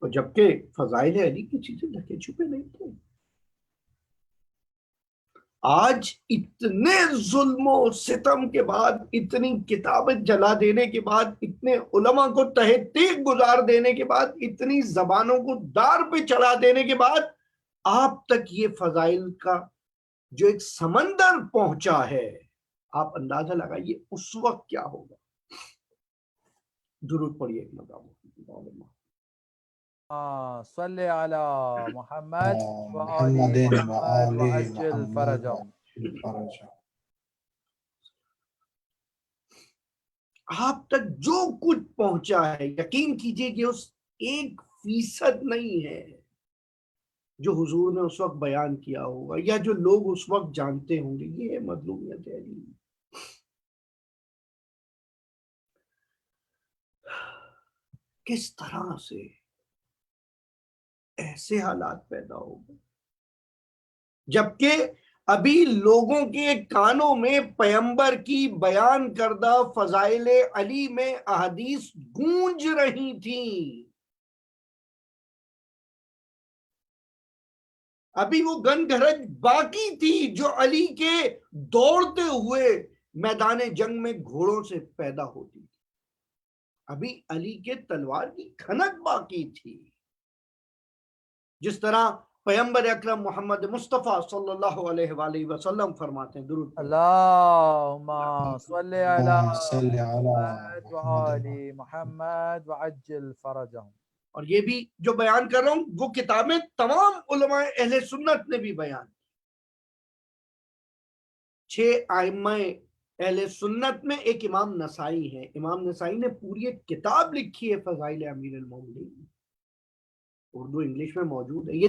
اور جبکہ فضائل علی کی چیزیں ڈھکے چھپے نہیں تھے۔ آج اتنے ظلم و ستم کے بعد، اتنی کتابیں جلا دینے کے بعد، اتنے علماء کو تہہ تیغ گزار دینے کے بعد، اتنی زبانوں کو دار پہ چڑھا دینے کے بعد، آپ تک یہ فضائل کا جو ایک سمندر پہنچا ہے، آپ اندازہ لگائیے اس وقت کیا ہوگا۔ درود پڑھیے ایک مقام صلی علی محمد محمد وآل وآل محمد وعجل محمد فرجهم۔ فرجہ۔ آپ تک جو کچھ پہنچا ہے، یقین کیجئے کہ اس 1% نہیں ہے جو حضور نے اس وقت بیان کیا ہوگا یا جو لوگ اس وقت جانتے ہوں گے۔ یہ ہے مظلومیت علی۔ کس طرح سے ایسے حالات پیدا ہو گئے، جبکہ ابھی لوگوں کے کانوں میں پیغمبر کی بیان کردہ فضائل علی میں احادیث گونج رہی تھیں، ابھی وہ گن گھرج باقی تھی جو علی کے دوڑتے ہوئے میدان جنگ میں گھوڑوں سے پیدا ہوتی تھی، ابھی علی کے تلوار کی کھنک باقی تھی۔ جس طرح پیغمبر اکرم محمد مصطفیٰ صلی اللہ علیہ وآلہ وسلم فرماتے ہیں، درود اللہم صلی علی صلی علی محمد وآل محمد وعجل فرجهم۔ اور یہ بھی جو بیان کر رہا ہوں وہ کتابیں تمام علماء اہل سنت نے بھی بیان کی۔ 6 ائمہ اہل سنت میں ایک امام نسائی ہے، امام نسائی نے پوری ایک کتاب لکھی ہے فضائل امیر المومنین، اردو انگلش میں موجود ہے۔ یہ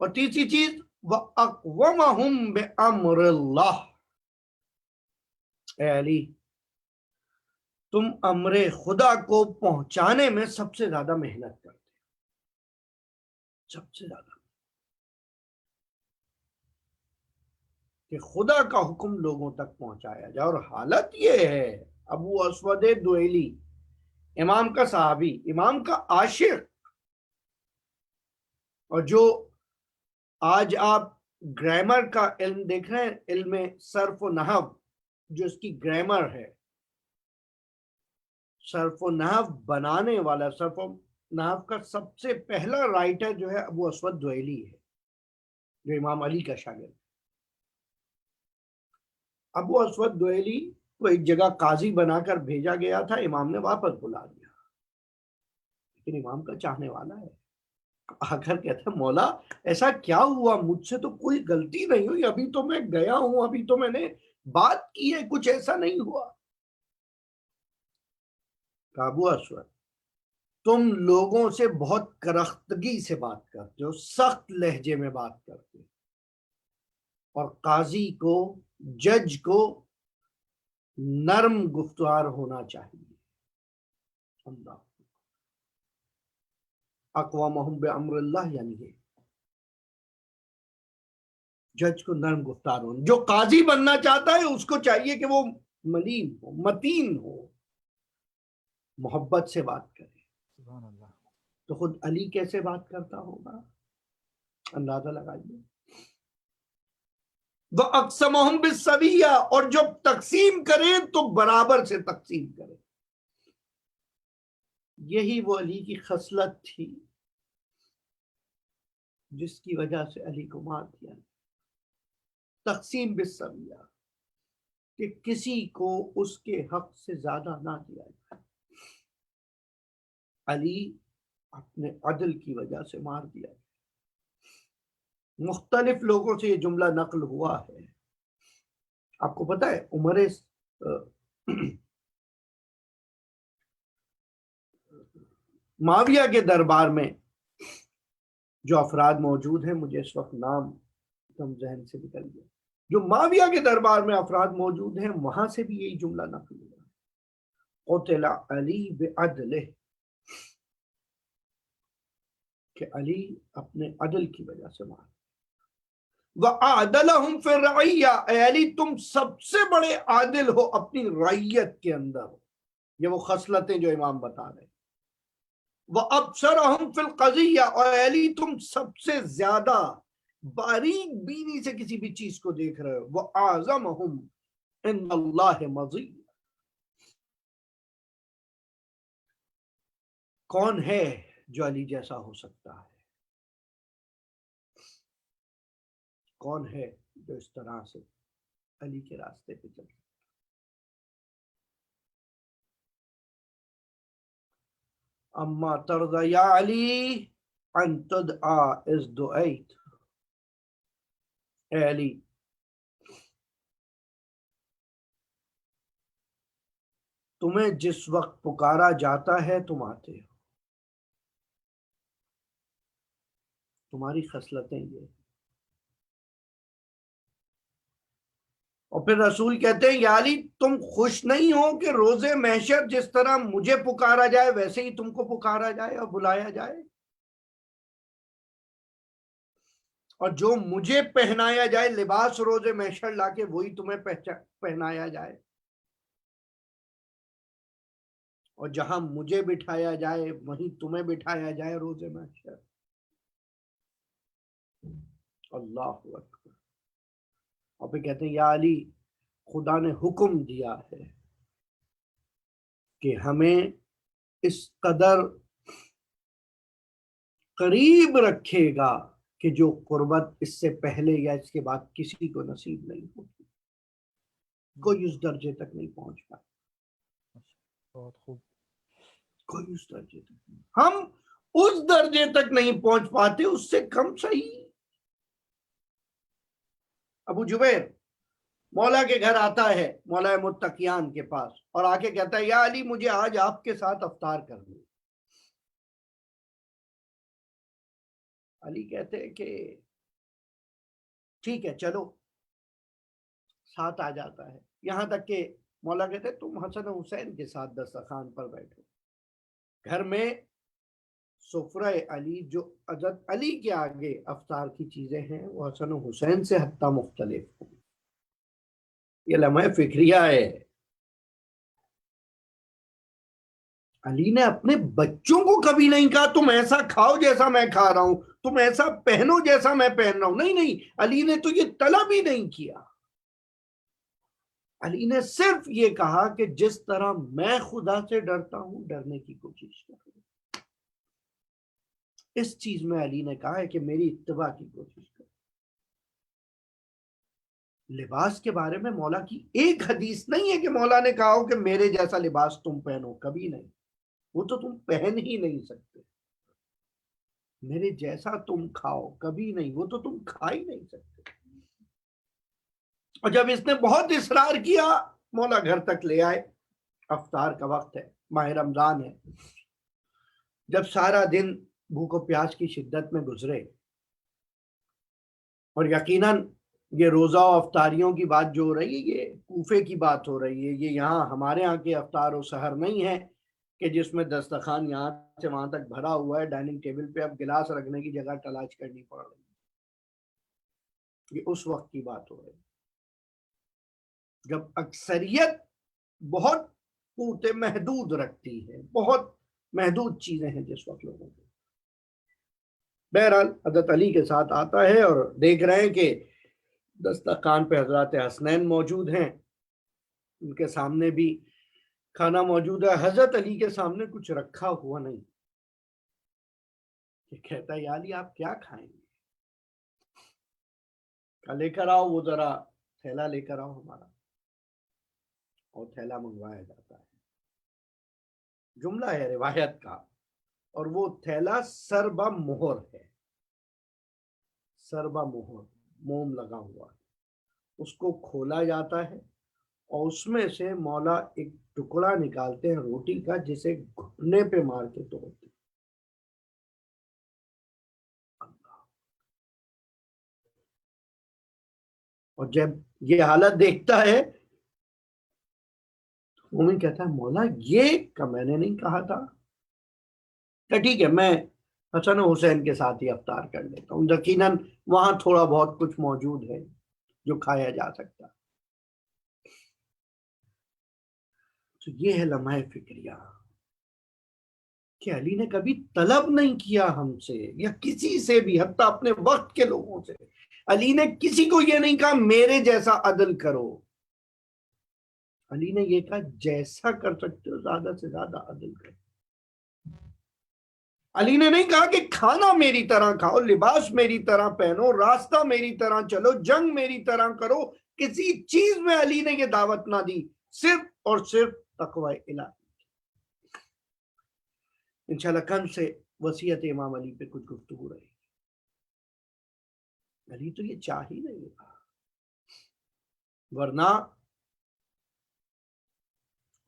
اور تیسری چیز وَأَقْوَمَهُمْ بِأَمْرِ اللَّهِ، اے علی تم امر خدا کو پہنچانے میں سب سے زیادہ محنت کرتے ہیں، سب سے زیادہ، کہ خدا کا حکم لوگوں تک پہنچایا جائے۔ اور حالت یہ ہے، ابو اسود دوئلی، امام کا صحابی، امام کا عاشق، اور جو آج آپ گرامر کا علم دیکھ رہے ہیں، علم صرف و نحو، جو اس کی گرامر ہے، صرف و نحو بنانے والا، صرف و نحو کا سب سے پہلا رائٹر جو ہے ابو اسود دوئلی ہے، جو امام علی کا شاگرد۔ ابو اسود دوئلی کو ایک جگہ قاضی بنا کر بھیجا گیا تھا، امام نے واپس بلا دیا، لیکن امام کا چاہنے والا ہے، آ کر کہتا ہے مولا ایسا کیا ہوا، مجھ سے تو کوئی غلطی نہیں ہوئی، ابھی تو میں گیا ہوں، ابھی تو میں نے بات کی ہے، کچھ ایسا نہیں ہوا۔ ابو اسود تم لوگوں سے بہت کرختگی سے بات کرتے ہو، سخت لہجے میں بات کرتے ہو، اور قاضی کو، جج کو نرم گفتار ہونا چاہیے۔ اللہ، اقوامہم بامر اللہ، یعنی یہ جج کو نرم گفتار ہو، جو قاضی بننا چاہتا ہے اس کو چاہیے کہ وہ ملین ہو، متین ہو، محبت سے بات کرے۔ سبحان اللہ۔ تو خود علی کیسے بات کرتا ہوگا، اندازہ لگائیے۔ وَأَقْسَمَهُمْ بِالسَّوِيَّةِ، اور جب تقسیم کریں تو برابر سے تقسیم کریں۔ یہی وہ علی کی خصلت تھی جس کی وجہ سے علی کو مار دیا، تقسیم بالسویہ، کہ کسی کو اس کے حق سے زیادہ نہ دیا جائے۔ علی اپنے عدل کی وجہ سے مار دیا۔ مختلف لوگوں سے یہ جملہ نقل ہوا ہے۔ آپ کو پتہ ہے عمر معاویہ کے دربار میں جو افراد موجود ہیں، مجھے اس وقت نام کم ذہن سے نکل گیا، جو معاویہ کے دربار میں افراد موجود ہیں، وہاں سے بھی یہی جملہ نقل ہوا ہے، قتل علی بعدلہ، کہ علی اپنے عدل کی وجہ سے مار۔ وَأَعْدَلَهُمْ فِي الرَّعِيَّةِ، اے علی تم سب سے بڑے عادل ہو اپنی رعیت کے اندر۔ یہ وہ خصلتیں جو امام بتا رہے ہیں۔ وَأَبْصَرَهُمْ فِي الْقَضِيَّةِ، اور اے علی تم سب سے زیادہ باریک بینی سے کسی بھی چیز کو دیکھ رہے ہو۔ وَأَعْظَمَهُمْ عِنْدَ اللَّهِ مَزِيًّا، کون ہے جو علی جیسا ہو سکتا ہے، کون ہے جو اس طرح سے علی کے راستے پہ چل سکتا ہے۔ اما ترضى یا علی ان تدعا اذ دعیت، اے علی تمہیں جس وقت پکارا جاتا ہے تم آتے ہو۔ تمہاری خصلتیں یہ۔ اور پھر رسول کہتے ہیں یا علی تم خوش نہیں ہو کہ روز محشر جس طرح مجھے پکارا جائے ویسے ہی تم کو پکارا جائے اور بلایا جائے، اور جو مجھے پہنایا جائے لباس روز محشر لا کے وہی تمہیں پہنایا جائے، اور جہاں مجھے بٹھایا جائے وہیں تمہیں بٹھایا جائے روز محشر۔ اللہ اکبر۔ اور پھر کہتے ہیں یا علی خدا نے حکم دیا ہے کہ ہمیں اس قدر قریب رکھے گا کہ جو قربت اس سے پہلے یا اس کے بعد کسی کو نصیب نہیں ہوگی، کوئی اس درجے تک نہیں پہنچ پائے، بہت خوب۔ کوئی اس درجے تک نہیں، ہم اس درجے تک نہیں پہنچ پاتے، اس سے کم صحیح۔ ابو جبیر مولا کے گھر آتا ہے، مولا متقیان کے پاس، اور آ کے کہتا ہے یا علی مجھے آج آپ کے ساتھ افطار کرنی۔ علی کہتے ہیں کہ ٹھیک ہے چلو ساتھ آ جاتا ہے، یہاں تک کہ مولا کہتے ہیں تم حسن حسین کے ساتھ دسترخوان پر بیٹھو. گھر میں سفرہ علی، جو حضرت علی کے آگے افطار کی چیزیں ہیں، وہ حسن و حسین سے حتیٰ مختلف ہوں. یہ لمحہ فکریہ ہے. علی نے اپنے بچوں کو کبھی نہیں کہا تم ایسا کھاؤ جیسا میں کھا رہا ہوں، تم ایسا پہنو جیسا میں پہن رہا ہوں. نہیں نہیں، علی نے تو یہ طلب ہی نہیں کیا. علی نے صرف یہ کہا کہ جس طرح میں خدا سے ڈرتا ہوں ڈرنے کی کوشش کروں. اس چیز میں علی نے کہا ہے کہ میری اتباع کی کوشش کرو. لباس کے بارے میں مولا کی ایک حدیث نہیں ہے کہ مولا نے کہا ہو کہ میرے جیسا لباس تم پہنو، کبھی نہیں. وہ تو تم پہن ہی نہیں سکتے. میرے جیسا تم کھاؤ، کبھی نہیں، وہ تو تم کھا ہی نہیں سکتے. اور جب اس نے بہت اصرار کیا، مولا گھر تک لے آئے. افطار کا وقت ہے، ماہ رمضان ہے. جب سارا دن بھوک و پیاس کی شدت میں گزرے، اور یقیناً یہ روزہ و افطاریوں کی بات جو ہو رہی ہے یہ کوفے کی بات ہو رہی ہے. یہ یہاں ہمارے ہاں کے افطار و سحر نہیں ہے کہ جس میں دسترخوان یہاں سے وہاں تک بھرا ہوا ہے، ڈائننگ ٹیبل پہ اب گلاس رکھنے کی جگہ تلاش کرنی پڑ رہی ہے. یہ اس وقت کی بات ہو رہی ہے جب اکثریت بہت قوت محدود رکھتی ہے، بہت محدود چیزیں ہیں جس وقت لوگوں کو. بہرحال حضرت علی کے ساتھ آتا ہے اور دیکھ رہے ہیں کہ دسترخوان پہ حضرات حسنین موجود ہیں، ان کے سامنے بھی کھانا موجود ہے. حضرت علی کے سامنے کچھ رکھا ہوا نہیں. کہ کہتا ہے یا علی آپ کیا کھائیں گے؟ لے کر آؤ، وہ ذرا تھیلا لے کر آؤ ہمارا. اور تھیلا منگوایا جاتا ہے. جملہ ہے روایت کا، اور وہ تھیلا سربا مہر ہے. سربا مہر، موم لگا ہوا ہے. اس کو کھولا جاتا ہے اور اس میں سے مولا ایک ٹکڑا نکالتے ہیں روٹی کا، جسے گھٹنے پہ مار کے توڑتے ہیں. اور جب یہ حالت دیکھتا ہے مومن کہتا ہے مولا یہ میں نے نہیں کہا تھا. کہ ٹھیک ہے میں حسن و حسین کے ساتھ ہی افطار کر لیتا ہوں، یقیناً وہاں تھوڑا بہت کچھ موجود ہے جو کھایا جا سکتا. تو یہ ہے لمحہ فکریہ کہ علی نے کبھی طلب نہیں کیا ہم سے یا کسی سے بھی، حتیٰ اپنے وقت کے لوگوں سے. علی نے کسی کو یہ نہیں کہا میرے جیسا عدل کرو. علی نے یہ کہا جیسا کر سکتے ہو زیادہ سے زیادہ عدل کرو. علی نے نہیں کہا کہ کھانا میری طرح کھاؤ، لباس میری طرح پہنو، راستہ میری طرح چلو، جنگ میری طرح کرو. کسی چیز میں علی نے یہ دعوت نہ دی، صرف اور صرف تقوی الہی. انشاءاللہ کل سے وصیت امام علی پہ کچھ گفتگو رہے. علی تو یہ چاہ ہی نہیں تھا، ورنہ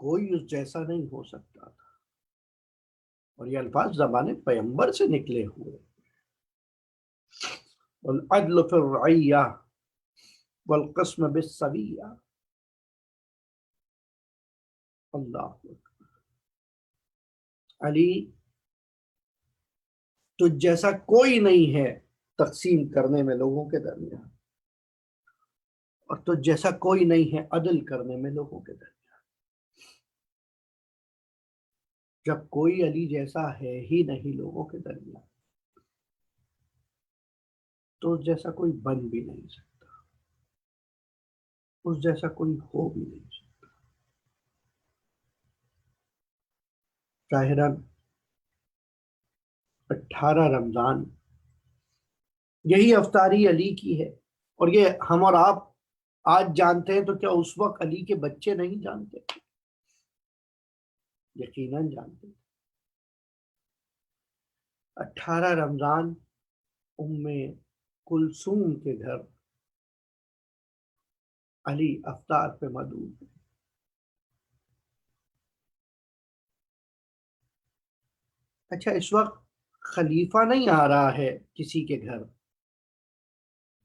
کوئی اس جیسا نہیں ہو سکتا تھا. اور یہ الفاظ زبان پیغمبر سے نکلے ہوئے. والعدل فی الرعیہ والقسم بالسویہ. اللہ علی تجھ جیسا کوئی نہیں ہے تقسیم کرنے میں لوگوں کے درمیان، اور تجھ جیسا کوئی نہیں ہے عدل کرنے میں لوگوں کے درمیان. جب کوئی علی جیسا ہے ہی نہیں لوگوں کے درمیان، تو اس جیسا کوئی بن بھی نہیں سکتا، اس جیسا کوئی ہو بھی نہیں سکتا. ظاہراً 18 رمضان یہی افطاری علی کی ہے، اور یہ ہم اور آپ آج جانتے ہیں، تو کیا اس وقت علی کے بچے نہیں جانتے؟ یقیناً جانتے. 18 رمضان ام کلثوم کے گھر علی افطار پہ مدعو. اچھا اس وقت خلیفہ نہیں آ رہا ہے کسی کے گھر،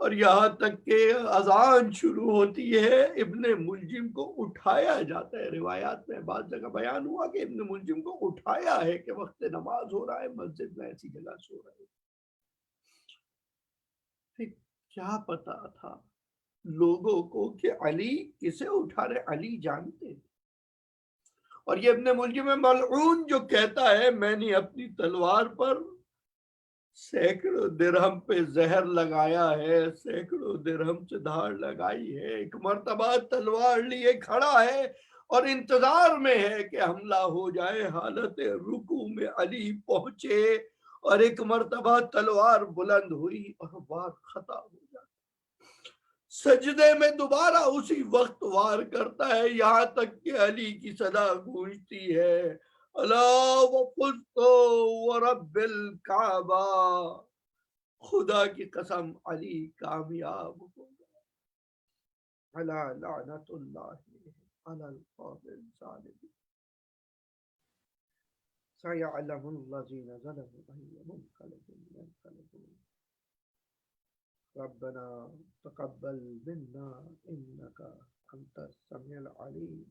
اور یہاں تک کہ اذان شروع ہوتی ہے ابن ملجم کو اٹھایا جاتا ہے. روایات میں بعض جگہ بیان ہوا کہ ابن ملجم کو اٹھایا ہے کہ وقت نماز ہو رہا ہے, مسجد میں ایسی جگہ سو رہے. پھر کیا پتا تھا لوگوں کو کہ علی کسے اٹھا رہے؟ علی جانتے. اور یہ ابن ملجم ملعون جو کہتا ہے میں نے اپنی تلوار پر سینکڑوں درہم پہ زہر لگایا ہے, سینکڑوں درہم سے دھاڑ لگائی ہے, ایک مرتبہ تلوار لیے کھڑا ہے اور انتظار میں ہے کہ حملہ ہو جائے, حالت رکوع میں علی پہنچے اور ایک مرتبہ تلوار بلند ہوئی اور وار خطا ہو جائے, سجدے میں دوبارہ اسی وقت وار کرتا ہے, یہاں تک کہ علی کی صدا گونجتی ہے الا وفزت ورب الکعبہ, خدا کی قسم علی کامیاب ہوگا. الا لعنت اللہ علی القوم الظالمین سیعلم الذین ظلموا ای منقلب ینقلبون ربنا تقبل منا انک انت السمیع العلیم.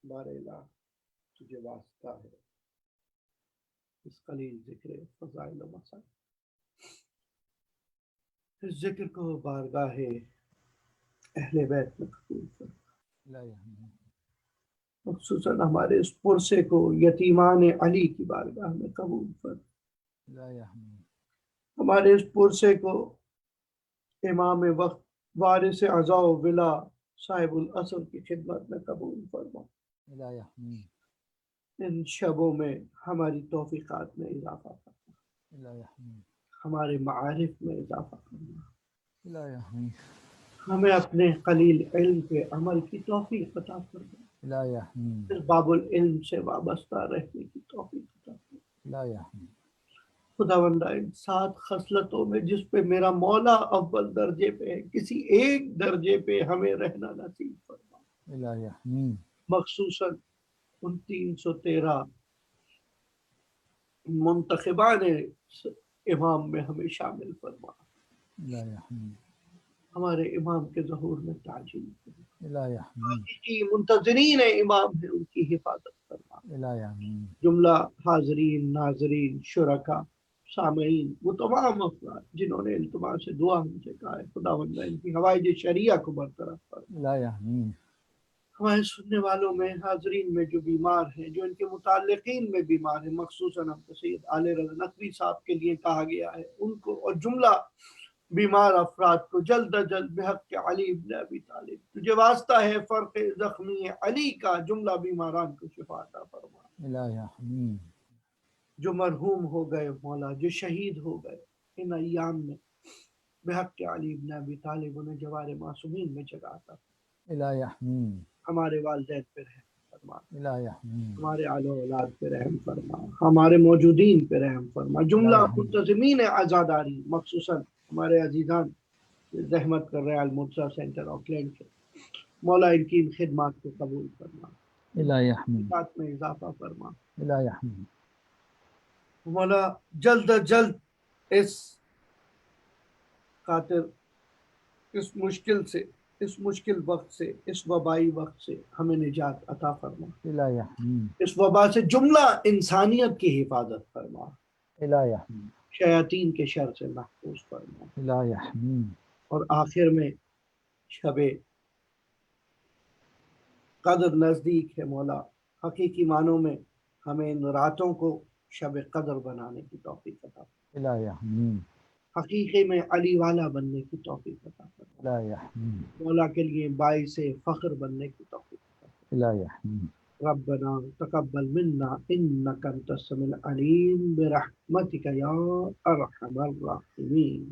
بارے الہ تجھے واسطہ ہے اس قلیل ذکر فضائل و مسائل, اس ذکر کو بارگاہ اہل بیت میں قبول فرما, خصوصاً ہمارے اس پرسے کو یتیمان علی کی بارگاہ میں قبول فرما, ہمارے اس پرسے کو امام وقت وارث عزا و ولا صاحب العصر کی خدمت میں قبول فرما. ان شبوں میں ہماری توفیقات میں اضافہ کرنا, ہمارے معارف میں اضافہ کرنا, ہمیں اپنے قلیل علم پہ عمل کی توفیق عطا فرما, پھر باب العلم سے وابستہ رہنے کی توفیق عطا فرما. خداوندہ ان 7 خصلتوں میں جس پہ میرا مولا اول درجے پہ ہے, کسی ایک درجے پہ ہمیں رہنا نصیب فرما, مخصوصاً ان 313 منتخبان امام میں ہمیں شامل فرما, ہمارے امام کے ظہور میں تعجیل فرما, حقیقی منتظرین امام ہیں ان کی حفاظت فرما. جملہ حاضرین, ناظرین, شرکا, سامعین, وہ تمام افراد جنہوں نے التماس سے دعا مجھے کہا ہے, خداوندہ ان کی حوائج شریعہ کو برطرف فرما. ہمارے سننے والوں میں, حاضرین میں جو بیمار ہیں, جو ان کے متعلقین میں بیمار ہیں, مخصوصاً ہم کو سید آل رضا نقوی صاحب کے لیے کہا گیا ہے, ان کو اور جملہ بیمار افراد کو جلد از جلد بحق علی ابن ابی طالب تجھے واسطہ ہے فرق زخمی علی کا جملہ بیماران کو شفا عطا فرما. جو مرحوم ہو گئے مولا, جو شہید ہو گئے ان ایام میں, بحق علی ابن ابی طالب انہیں جوار معصومین میں جگہ عطا فرما. ہمارے والدین پہ رحم فرما, ہمارے آل و اولاد پہ رحم فرما, ہمارے موجودین پہ رحم فرما. جملہ منتظمین عزاداری, خصوصاً ہمارے عزیزان زحمت کر رہے ہیں المرتضیٰ سینٹر آکلینڈ سے, مولا ان کی ان خدمات کو قبول فرما, خدمات میں اضافہ فرما. مولا جلد از جلد اس خاطر اس مشکل سے, اس مشکل وقت سے, اس وبائی وقت سے ہمیں نجات عطا فرما. اس وبا سے جملہ انسانیت کی حفاظت فرما, شیاطین کے شر سے محفوظ فرما. اور آخر میں شب قدر نزدیک ہے مولا, حقیقی معنوں میں ہمیں ان راتوں کو شب قدر بنانے کی توفیق عطا فرما, حقیقی میں علی والا بننے کی توفیق عطا فرما, مولا کے لیے باعث فخر بننے کی توفیق عطا فرما. ربنا تقبل منا انك انت السميع العليم برحمتك يا ارحم الراحمين.